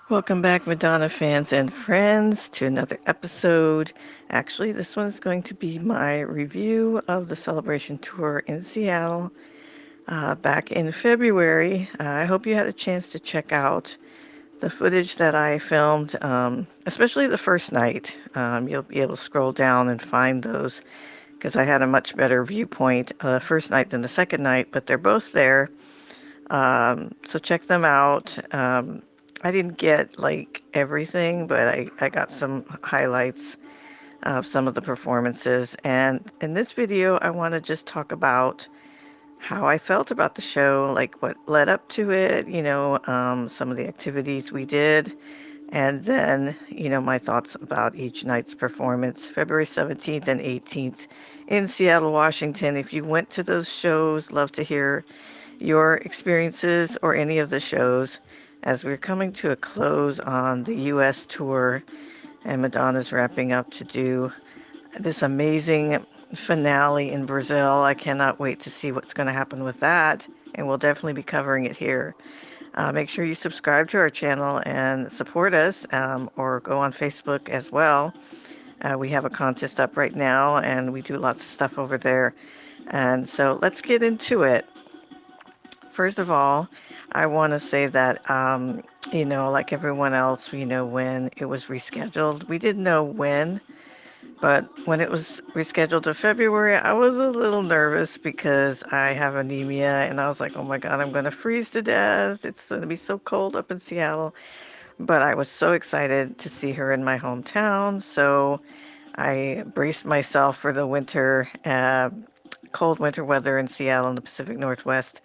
Welcome back, Madonna fans and friends, to another episode. Actually, this one's going to be my review of the Celebration Tour in Seattle back in February. I hope you had a chance to check out the footage that I filmed, especially the first night. You'll be able to scroll down and find those because I had a much better viewpoint first night than the second night, but they're both there. So check them out. I didn't get like everything, but I got some highlights of some of the performances. And in this video, I want to just talk about how I felt about the show, like what led up to it, some of the activities we did, and then, my thoughts about each night's performance, February 17th and 18th in Seattle, Washington. If you went to those shows, love to hear your experiences or any of the shows as we're coming to a close on the US tour and Madonna's wrapping up to do this amazing finale in Brazil. I cannot wait to see what's going to happen with that, and we'll definitely be covering it here. Make sure you subscribe to our channel and support us, or go on Facebook as well. We have a contest up right now, and we do lots of stuff over there. And so let's get into it. First of all, I want to say that, like everyone else, when it was rescheduled, we didn't know when, but when it was rescheduled to February, I was a little nervous because I have anemia and I was like, oh my God, I'm going to freeze to death. It's going to be so cold up in Seattle. But I was so excited to see her in my hometown. So I braced myself for the winter, cold winter weather in Seattle in the Pacific Northwest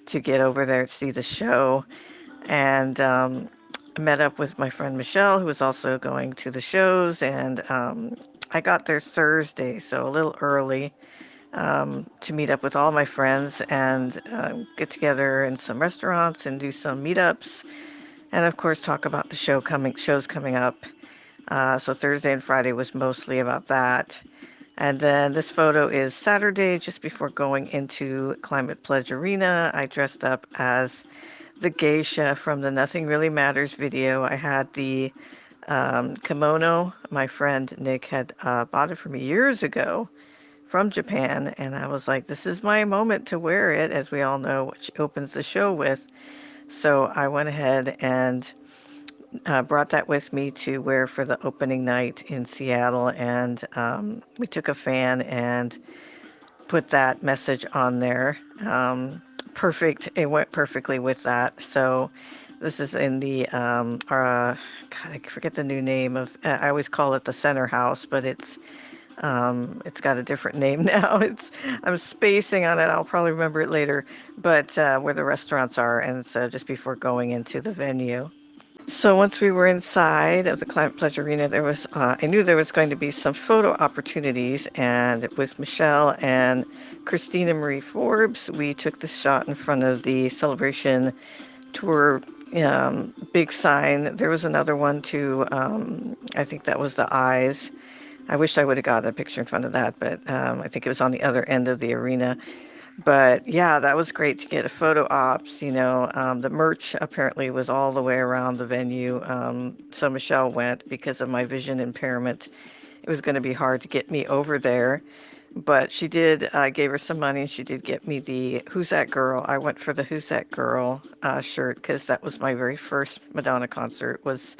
to get over there to see the show. And I met up with my friend Michelle, who was also going to the shows. And I got there Thursday, so a little early, to meet up with all my friends and get together in some restaurants and do some meetups. And of course, talk about the shows coming up. So Thursday and Friday was mostly about that. And then this photo is Saturday, just before going into Climate Pledge Arena. I dressed up as the geisha from the Nothing Really Matters video. I had the kimono. My friend Nick had bought it for me years ago from Japan, and I was like, this is my moment to wear it, as we all know what she opens the show with. So I went ahead and brought that with me to wear for the opening night in Seattle, and we took a fan and put that message on there. Perfect. It went perfectly with that. So this is in the God, I forget the new name of. I always call it the Center House, but it's got a different name now. I'm spacing on it. I'll probably remember it later. But where the restaurants are, and so just before going into the venue. So once we were inside of the Climate Pledge Arena, I knew there was going to be some photo opportunities, and with Michelle and Christina Marie Forbes, we took the shot in front of the Celebration Tour big sign. There was another one too. I think that was the eyes. I wish I would have got a picture in front of that, but I think it was on the other end of the arena. But yeah, that was great to get a photo ops. The merch apparently was all the way around the venue. So Michelle went because of my vision impairment. It was going to be hard to get me over there. But she did, I gave her some money and she did get me the Who's That Girl? I went for the Who's That Girl shirt because that was my very first Madonna concert, was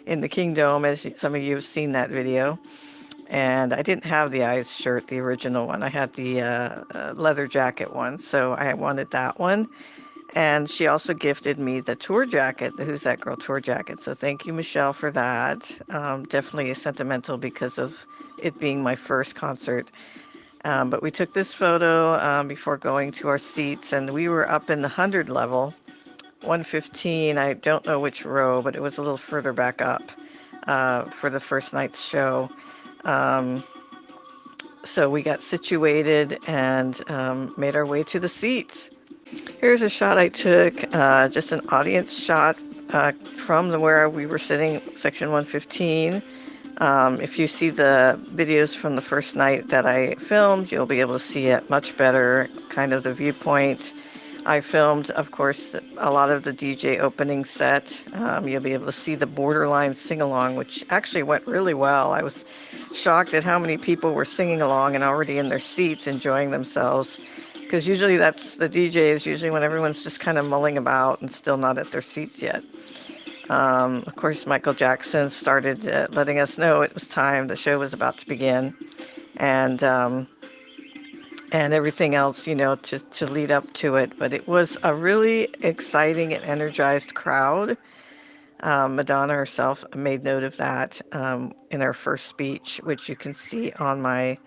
in the Kingdom, as some of you have seen that video. And I didn't have the Eyes shirt, the original one. I had the leather jacket one, so I wanted that one. And she also gifted me the tour jacket, the Who's That Girl tour jacket. So thank you, Michelle, for that. Definitely sentimental because of it being my first concert. But we took this photo before going to our seats, and we were up in the 100 level, 115. I don't know which row, but it was a little further back up for the first night's show. Um, so we got situated and made our way to the seats. Here's a shot I took, just an audience shot from where we were sitting, section 115. If you see the videos from the first night that I filmed, you'll be able to see it much better, kind of the viewpoint. I filmed, of course, a lot of the DJ opening set. You'll be able to see the Borderline sing along, which actually went really well. I was shocked at how many people were singing along and already in their seats enjoying themselves. Because usually that's the DJ is usually when everyone's just kind of mulling about and still not at their seats yet. Of course, Michael Jackson started letting us know it was time. The show was about to begin, and everything else, to lead up to it. But it was a really exciting and energized crowd. Madonna herself made note of that in her first speech, which you can see on my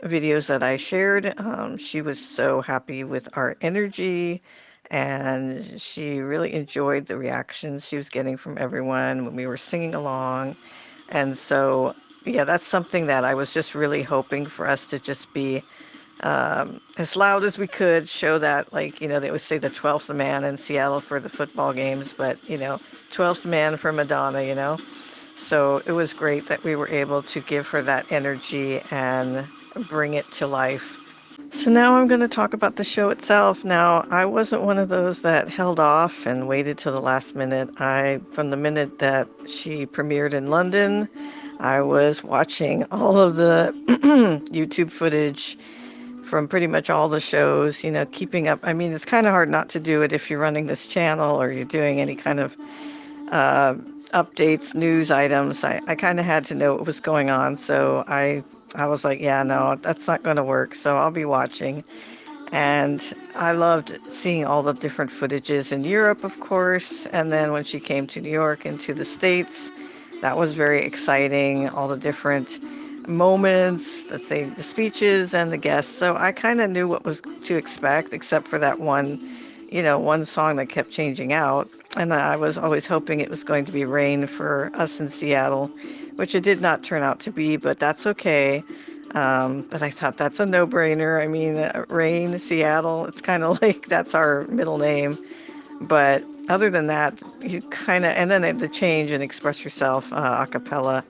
videos that I shared. She was so happy with our energy, and she really enjoyed the reactions she was getting from everyone when we were singing along. And so, yeah, that's something that I was just really hoping for us to just be as loud as we could, show that, like, they always say the 12th man in Seattle for the football games, but, 12th man for Madonna. So it was great that we were able to give her that energy and bring it to life. So now I'm going to talk about the show itself. Now, I wasn't one of those that held off and waited till the last minute. From the minute that she premiered in London, I was watching all of the YouTube footage from pretty much all the shows, keeping up. I mean, it's kind of hard not to do it if you're running this channel or you're doing any kind of uh, updates, news items. I kind of had to know what was going on. So I was like, yeah, no, that's not going to work. So I'll be watching. And I loved seeing all the different footages in Europe, of course. And then when she came to New York and to the States, that was very exciting. All the different moments, the speeches and the guests. So I kind of knew what was to expect, except for that one song that kept changing out. And I was always hoping it was going to be Rain for us in Seattle, which it did not turn out to be, but that's okay. But I thought that's a no-brainer. I mean, Rain, Seattle, it's kind of like that's our middle name. But other than that, you kind of, and then the change and Express Yourself a cappella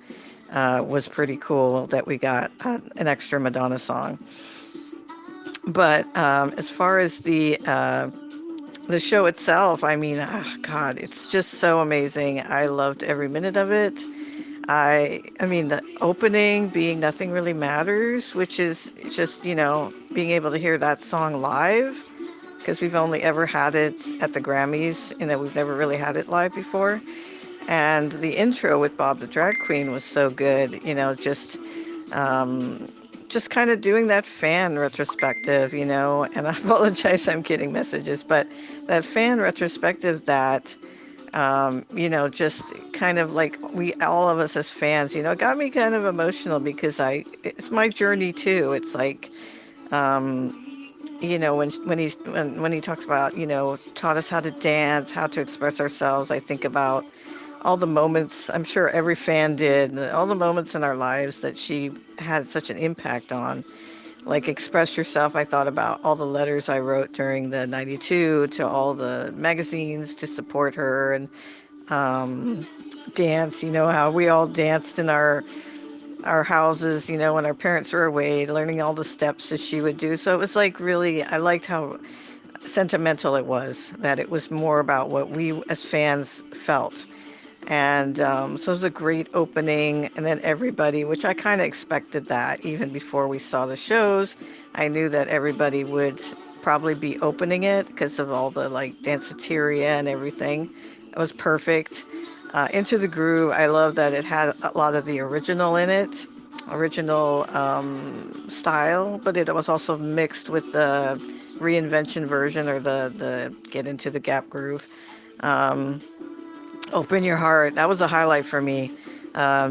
was pretty cool that we got an extra Madonna song. But as far as the show itself, I mean, oh God, it's just so amazing. I loved every minute of it. I mean, the opening being Nothing Really Matters, which is just, being able to hear that song live, because we've only ever had it at the Grammys, we've never really had it live before. And the intro with Bob the Drag Queen was so good, um, just kind of doing that fan retrospective, and I apologize I'm getting messages, but that fan retrospective that just kind of like all of us as fans, got me kind of emotional because it's my journey too. It's like, um, when he talks about, taught us how to dance, how to express ourselves, I think about all the moments, I'm sure every fan did, all the moments in our lives that she had such an impact on. Like Express Yourself, I thought about all the letters I wrote during the 92 to all the magazines to support her, and um, dance, how we all danced in our houses, when our parents were away, learning all the steps that she would do. So it was like really, I liked how sentimental it was, that it was more about what we as fans felt. And so it was a great opening. And then everybody, which I kind of expected that even before we saw the shows, I knew that everybody would probably be opening it because of all the like danceteria and everything. It was perfect. Into the Groove, I love that it had a lot of the original in it, original style, but it was also mixed with the reinvention version, or the Get Into the Gap Groove. Um, Open Your Heart. That was a highlight for me.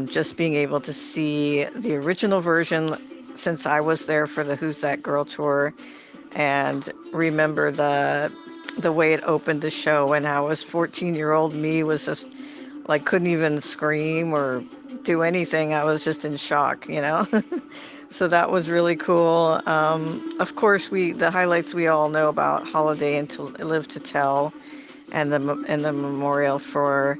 Just being able to see the original version since I was there for the Who's That Girl tour, and remember the way it opened the show, and how 14-year-old me was just like couldn't even scream or do anything. I was just in shock. So that was really cool. Of course, the highlights we all know about, Holiday and To Live to Tell, and the memorial for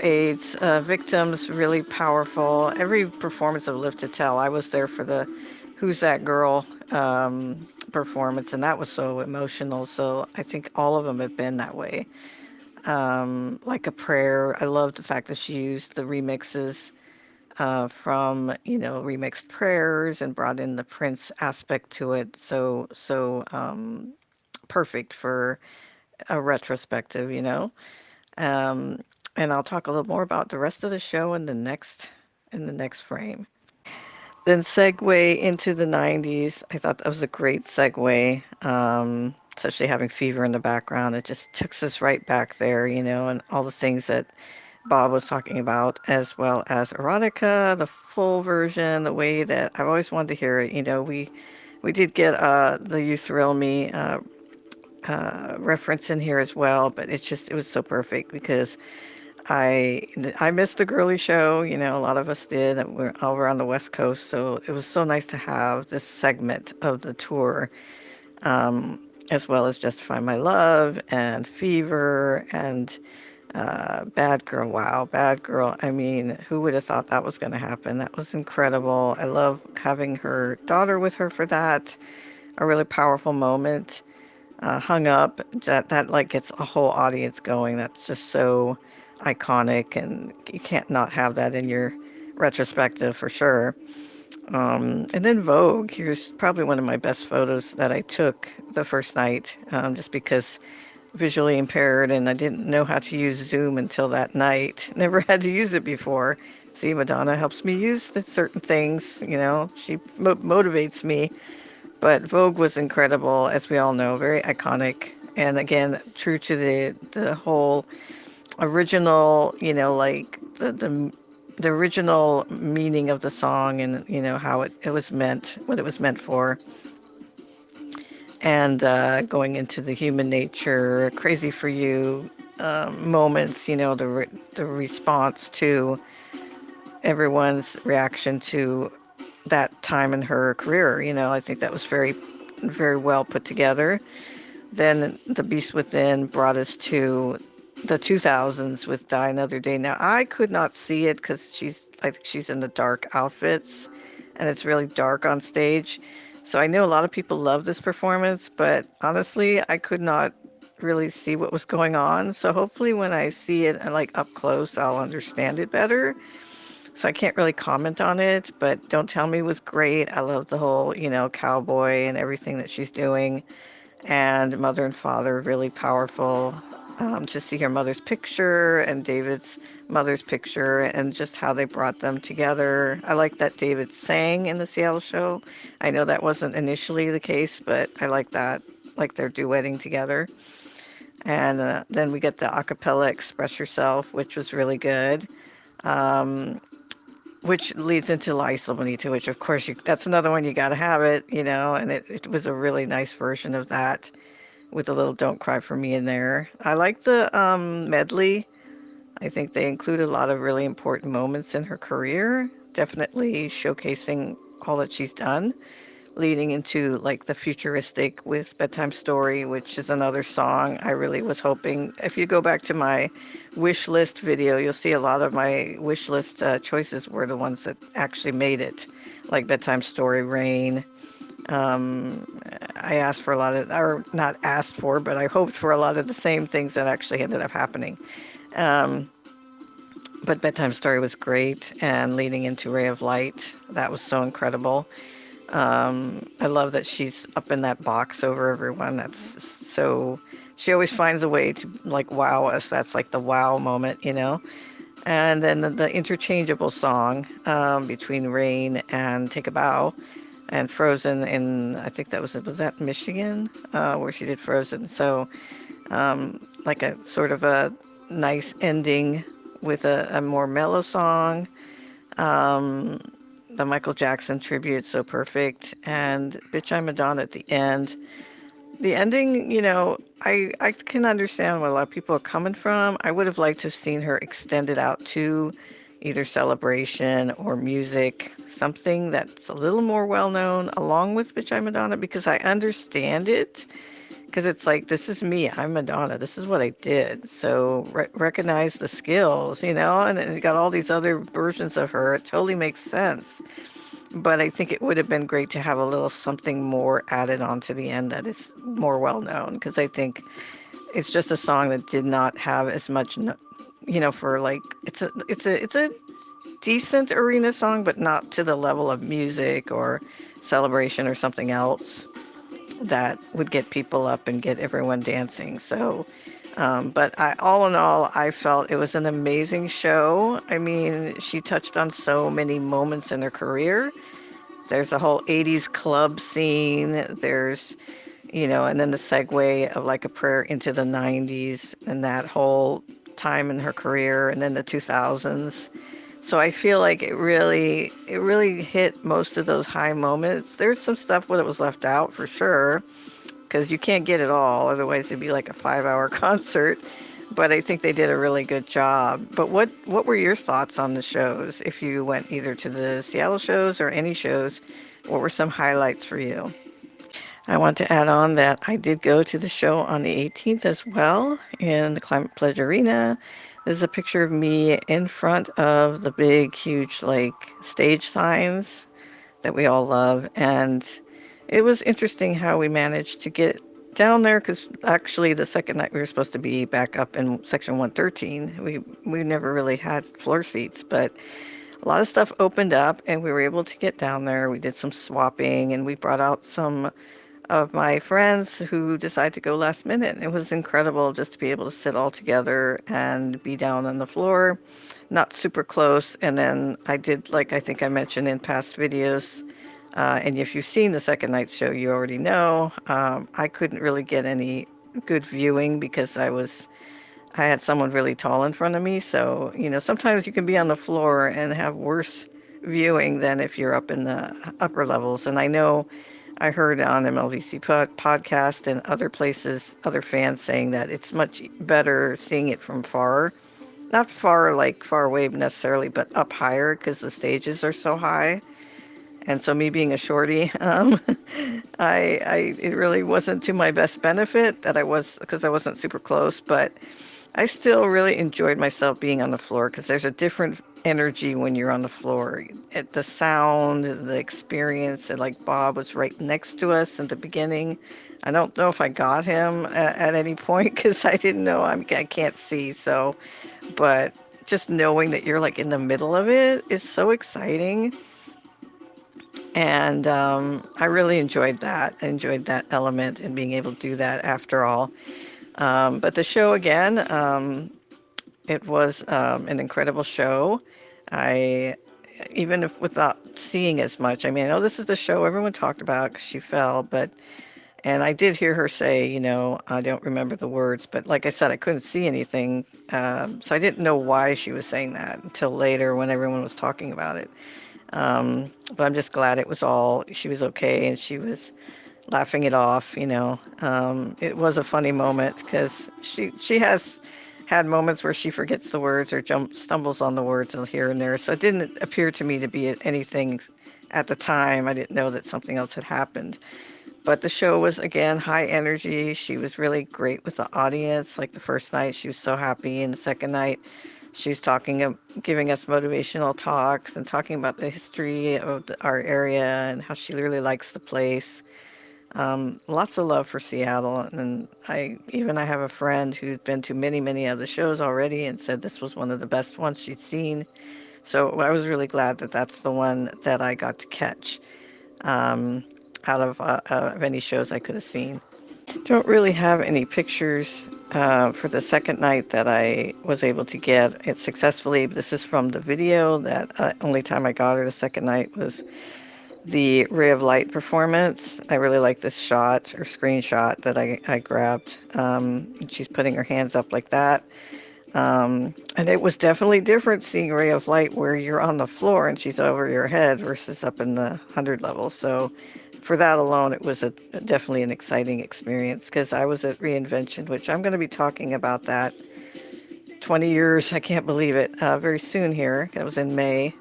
AIDS victims, really powerful. Every performance of Live to Tell, I was there for the Who's That Girl performance, and that was so emotional. So I think all of them have been that way. Like a prayer. I love the fact that she used the remixes from, remixed prayers and brought in the Prince aspect to it. So perfect for a retrospective. Um, and I'll talk a little more about the rest of the show in the next frame. Then segue into the 90s. I thought that was a great segue, especially having Fever in the background. It just takes us right back there, and all the things that Bob was talking about, as well as erotica, the full version, the way that I've always wanted to hear it. We did get the You Thrill Me reference in here as well, but it was so perfect because I I missed the girly show. A lot of us did. And we're over on the West Coast, so it was so nice to have this segment of the tour, as well as Justify My Love and Fever and Bad Girl. Wow, Bad Girl. I mean, who would have thought that was going to happen? That was incredible. I love having her daughter with her for that. A really powerful moment. Hung Up, that like gets a whole audience going. That's just so iconic, and you can't not have that in your retrospective for sure. And then Vogue, here's probably one of my best photos that I took the first night, just because visually impaired and I didn't know how to use Zoom until that night. Never had to use it before. See, Madonna helps me use the certain things. She motivates me, but Vogue was incredible, as we all know, very iconic. And again, true to the whole original, like the original meaning of the song, and how it was meant, what it was meant for. And going into the human nature, crazy for you moments, the response to everyone's reaction to that time in her career. I think that was very, very well put together. Then The Beast Within brought us to the 2000s with Die Another Day. Now, I could not see it because I think she's in the dark outfits and it's really dark on stage. So I know a lot of people love this performance, but honestly, I could not really see what was going on. So hopefully when I see it like up close, I'll understand it better. So I can't really comment on it, but Don't Tell Me was great. I love the whole, cowboy and everything that she's doing. And Mother and Father, really powerful. To see her mother's picture and David's mother's picture and just how they brought them together. I like that David sang in the Seattle show. I know that wasn't initially the case, but I like that, like they're duetting together. And then we get the a cappella Express Yourself, which was really good. Um, which leads into La Isla Bonita, which of course that's another one you got to have it, and it was a really nice version of that with a little Don't Cry for Me in there. I like the medley. I think they include a lot of really important moments in her career, definitely showcasing all that she's done, leading into like the futuristic with Bedtime Story, which is another song I really was hoping. If you go back to my wish list video, you'll see a lot of my wish list choices were the ones that actually made it, like Bedtime Story, Rain. I asked for a lot of, or not asked for, but I hoped for a lot of the same things that actually ended up happening. Um, but Bedtime Story was great, and leading into Ray of Light, that was so incredible. I love that she's up in that box over everyone. That's so, she always finds a way to like wow us. That's like the wow moment. And then the interchangeable song between Rain and Take a Bow and Frozen in, I think was that Michigan, where she did Frozen. So, like a sort of a nice ending with a more mellow song. Um, the Michael Jackson tribute, so perfect. And Bitch I'm Madonna at the end. The ending, I can understand where a lot of people are coming from. I would have liked to have seen her extended out to either celebration or music, something that's a little more well known along with Bitch I'm Madonna, because I understand it. Because it's like, this is me, I'm Madonna, this is what I did. So recognize the skills, and you got all these other versions of her. It totally makes sense. but I think it would have been great to have a little something more added on to the end that is more well known, because I think it's just a song that did not have as much, for like it's a decent arena song, but not to the level of music or celebration or something else that would get people up and get everyone dancing. So, but all in all, I felt it was an amazing show. I mean, she touched on so many moments in her career. There's a whole 80s club scene. And then the segue of like a prayer into the 90s and that whole time in her career, and then the 2000s. So I feel like it really hit most of those high moments. There's some stuff that was left out for sure, because you can't get it all. Otherwise, it'd be like a 5-hour concert. But I think they did a really good job. But what were your thoughts on the shows? If you went either to the Seattle shows or any shows, what were some highlights for you? I want to add on that I did go to the show on the 18th as well in the Climate Pledge Arena. There's a picture of me in front of the big, huge, like, stage signs that we all love. And it was interesting how we managed to get down there, because actually the second night we were supposed to be back up in section 113. We never really had floor seats, but a lot of stuff opened up and we were able to get down there. We did some swapping and we brought out some of my friends who decided to go last minute. It was incredible just to be able to sit all together and be down on the floor, not super close. And then I did, like I think I mentioned in past videos, and if you've seen the second night show, you already know, I couldn't really get any good viewing because I had someone really tall in front of me. So, sometimes you can be on the floor and have worse viewing than if you're up in the upper levels. And I know I heard on MLVC podcast and other places, other fans saying that it's much better seeing it from far. Not far, like far away necessarily, but up higher because the stages are so high. And so me being a shorty, it really wasn't to my best benefit that I was, because I wasn't super close, but I still really enjoyed myself being on the floor because there's a different energy when you're on the floor. The sound, the experience, and like Bob was right next to us at the beginning. I don't know if I got him at any point because I didn't know. I can't see. So, but just knowing that you're like in the middle of it is so exciting. And I really enjoyed that. I enjoyed that element and being able to do that after all. But the show again, it was an incredible show. I, even if without seeing as much, I mean, I know this is the show everyone talked about 'cause she fell, and I did hear her say, I don't remember the words, but like I said, I couldn't see anything. So I didn't know why she was saying that until later when everyone was talking about it. But I'm just glad she was okay and she was laughing it off. It was a funny moment because she has had moments where she forgets the words or stumbles on the words here and there. So it didn't appear to me to be anything at the time. I didn't know that something else had happened. But the show was again high energy. She was really great with the audience. Like the first night, she was so happy, and the second night, she was giving us motivational talks and talking about the history of our area and how she really likes the place. Lots of love for Seattle, and I have a friend who's been to many, many of the shows already and said this was one of the best ones she'd seen. So I was really glad that that's the one that I got to catch um, out of any shows I could have seen. Don't really have any pictures for the second night that I was able to get it successfully. This is from the video that only time I got her the second night was the Ray of Light performance. I really like this shot or screenshot that I grabbed. She's putting her hands up like that. And it was definitely different seeing Ray of Light where you're on the floor and she's over your head versus up in the 100 level. So for that alone, it was definitely an exciting experience because I was at Reinvention, which I'm going to be talking about that 20 years, I can't believe it, very soon here. That was in May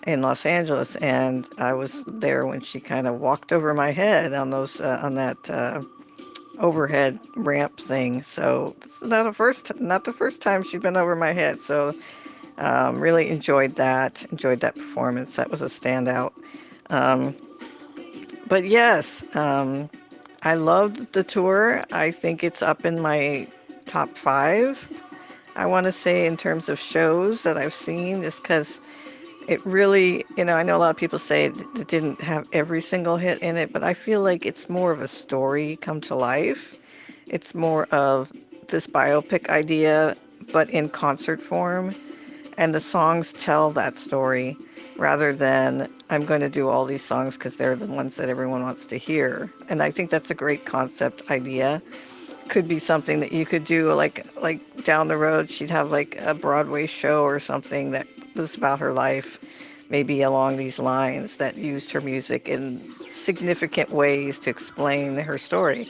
in Los Angeles, and I was there when she kind of walked over my head on that overhead ramp thing. So this is not the first time she's been over my head. So really enjoyed that performance. That was a standout. Um, but yes, I loved the tour. I think it's up in my top five. I want to say in terms of shows that I've seen, just because it really, I know a lot of people say it didn't have every single hit in it, but I feel like it's more of a story come to life. It's more of this biopic idea, but in concert form. And the songs tell that story rather than I'm going to do all these songs because they're the ones that everyone wants to hear. And I think that's a great concept idea. Could be something that you could do like down the road she'd have like a Broadway show or something that was about her life, maybe along these lines that used her music in significant ways to explain her story.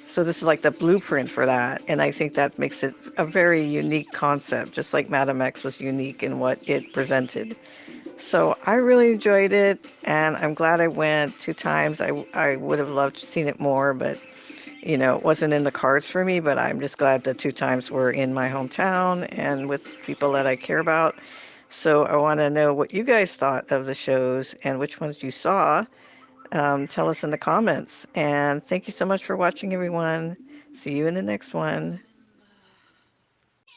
So this is like the blueprint for that, and I think that makes it a very unique concept, just like Madam X was unique in what it presented. So I really enjoyed it, and I'm glad I went 2 times. I would have loved to seen it more, but it wasn't in the cards for me. But I'm just glad the 2 times were in my hometown and with people that I care about. So I want to know what you guys thought of the shows and which ones you saw. Tell us in the comments. And thank you so much for watching, everyone. See you in the next one.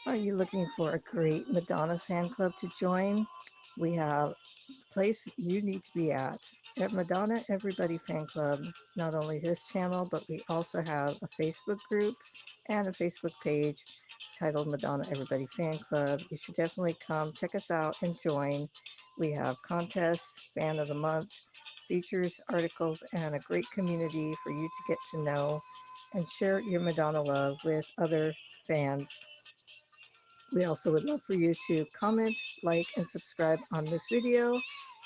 Are you looking for a great Madonna fan club to join? We have the place you need to be at Madonna Everybody Fan Club. Not only this channel, but we also have a Facebook group and a Facebook page titled Madonna Everybody Fan Club. You should definitely come check us out and join. We have contests, fan of the month, features, articles, and a great community for you to get to know and share your Madonna love with other fans. We also would love for you to comment, like, and subscribe on this video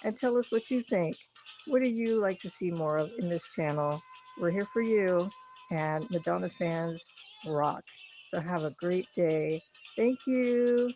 and tell us what you think. What do you like to see more of in this channel? We're here for you, and Madonna fans rock. So have a great day. Thank you.